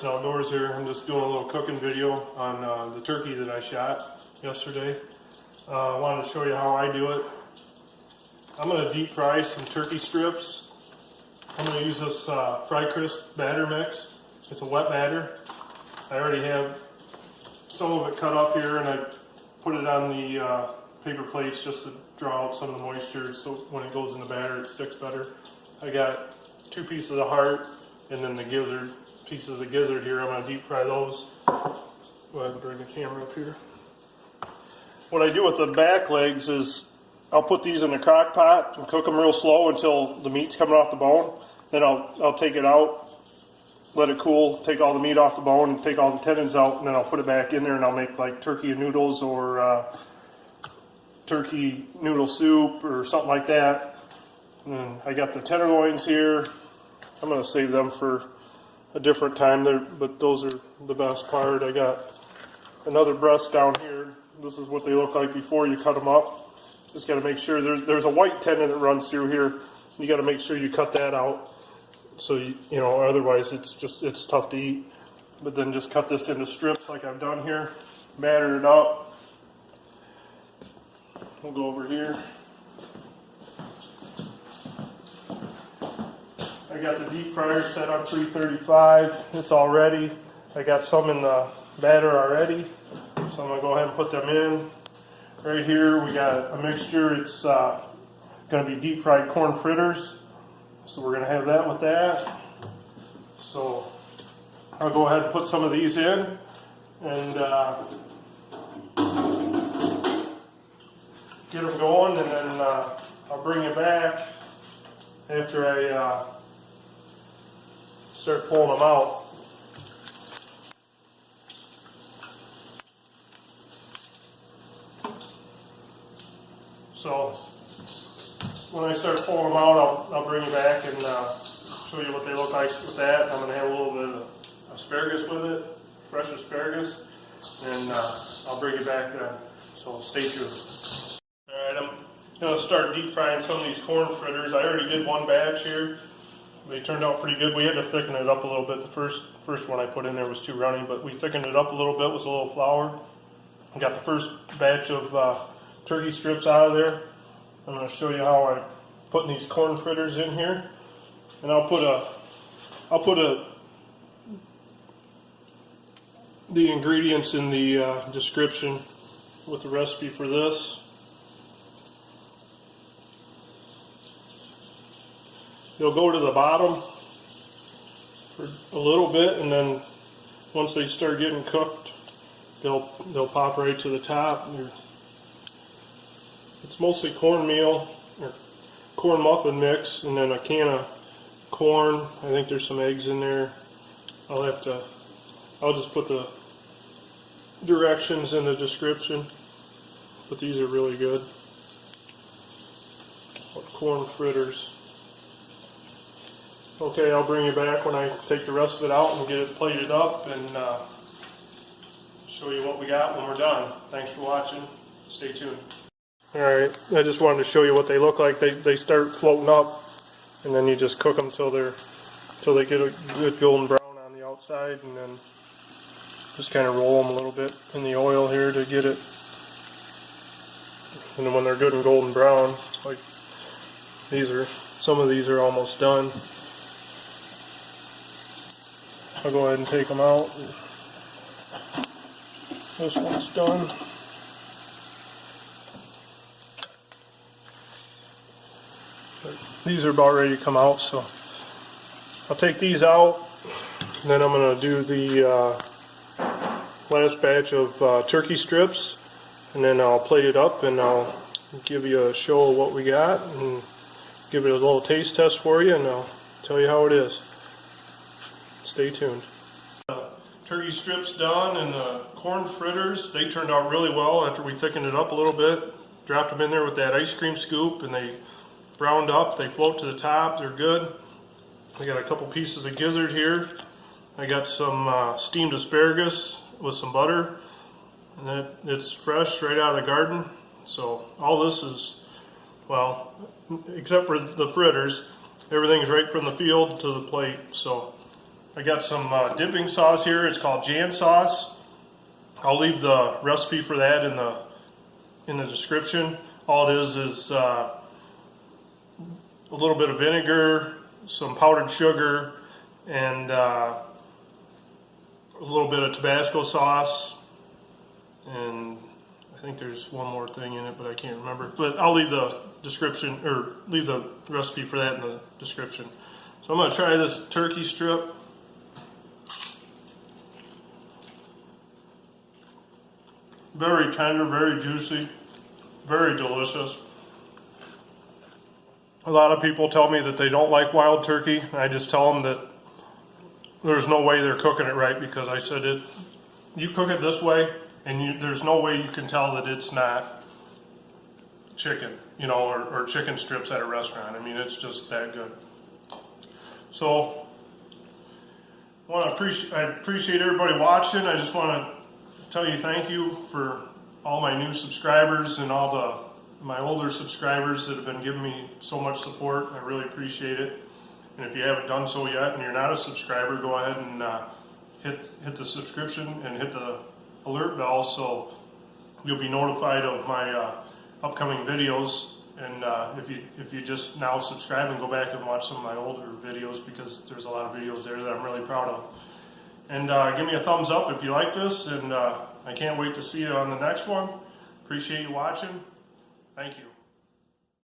Outdoors here. I'm just doing a little cooking video on the turkey that I shot yesterday. I wanted to show you how I do it. I'm going to deep fry some turkey strips. I'm going to use this Krisp batter mix. It's a wet batter. I already have some of it cut up here, and I put it on the paper plates just to draw out some of the moisture, so when it goes in the batter it sticks better. I got 2 pieces of heart and then the gizzard, pieces of gizzard here. I'm going to deep fry those. Go ahead and bring the camera up here. What I do with the back legs is I'll put these in the crock pot and cook them real slow until the meat's coming off the bone. Then I'll take it out, let it cool, take all the meat off the bone, and take all the tendons out, and then I'll put it back in there, and I'll make like turkey and noodles or turkey noodle soup or something like that. And I got the tenderloins here. I'm going to save them for a different time there, but those are the best part. I got another breast down here. This is what they look like before you cut them up. Just got to make sure there's a white tendon that runs through here. You got to make sure you cut that out. So you know, otherwise it's tough to eat. But then just cut this into strips like I've done here. Batter it up. We'll go over here. I got the deep fryer set on 335. It's all ready. I got some in the batter already, so I'm going to go ahead and put them in. Right here we got a mixture. It's going to be deep fried corn fritters, so we're going to have that with that. So I'll go ahead and put some of these in, and get them going, and then I'll bring it back after I start pulling them out. So when I start pulling them out, I'll bring it back and show you what they look like with that. I'm going to have a little bit of asparagus with it, fresh asparagus, and I'll bring it back then. So stay tuned. Alright, I'm going to start deep frying some of these corn fritters. I already did one batch here. They turned out pretty good. We had to thicken it up a little bit. The first one I put in there was too runny, but we thickened it up a little bit with a little flour. I got the first batch of turkey strips out of there. I'm going to show you how I'm putting these corn fritters in here. And I'll put the ingredients in the description with the recipe for this. They'll go to the bottom for a little bit, and then once they start getting cooked, they'll pop right to the top. It's mostly cornmeal or corn muffin mix, and then a can of corn. I think there's some eggs in there. I'll just put the directions in the description, but these are really good. Corn fritters. Okay, I'll bring you back when I take the rest of it out and get it plated up, and show you what we got when we're done. Thanks for watching. Stay tuned. Alright, I just wanted to show you what they look like. They start floating up, and then you just cook them till they get a good golden brown on the outside, and then just kind of roll them a little bit in the oil here to get it. And then when they're good and golden brown, like some of these are almost done. I'll go ahead and take them out. This one's done. But these are about ready to come out, so I'll take these out, and then I'm going to do the last batch of turkey strips, and then I'll plate it up, and I'll give you a show of what we got, and give it a little taste test for you, and I'll tell you how it is. Stay tuned. Turkey strips done, and the corn fritters, they turned out really well after we thickened it up a little bit. Dropped them in there with that ice cream scoop, and they browned up. They float to the top. They're good. I got a couple pieces of gizzard here. I got some steamed asparagus with some butter, and it's fresh right out of the garden. So all this is, well, except for the fritters, everything's right from the field to the plate. So I got some dipping sauce here. It's called Jan sauce. I'll leave the recipe for that in the description. All it is a little bit of vinegar, some powdered sugar, and a little bit of Tabasco sauce, and I think there's one more thing in it, but I can't remember. But I'll leave the description, or leave the recipe for that in the description. So I'm going to try this turkey strip. Very tender, very juicy, very delicious. A lot of people tell me that they don't like wild turkey. I just tell them that there's no way they're cooking it right, because I said you cook it this way, and there's no way you can tell that it's not chicken, you know, or chicken strips at a restaurant. I mean, it's just that good. So I appreciate everybody watching. I just want to tell you thank you for all my new subscribers and all my older subscribers that have been giving me so much support. I really appreciate it. And if you haven't done so yet and you're not a subscriber, go ahead and hit the subscription and hit the alert bell so you'll be notified of my upcoming videos. And if you just now subscribe and go back and watch some of my older videos, because there's a lot of videos there that I'm really proud of. And give me a thumbs up if you like this, and I can't wait to see you on the next one. Appreciate you watching. Thank you.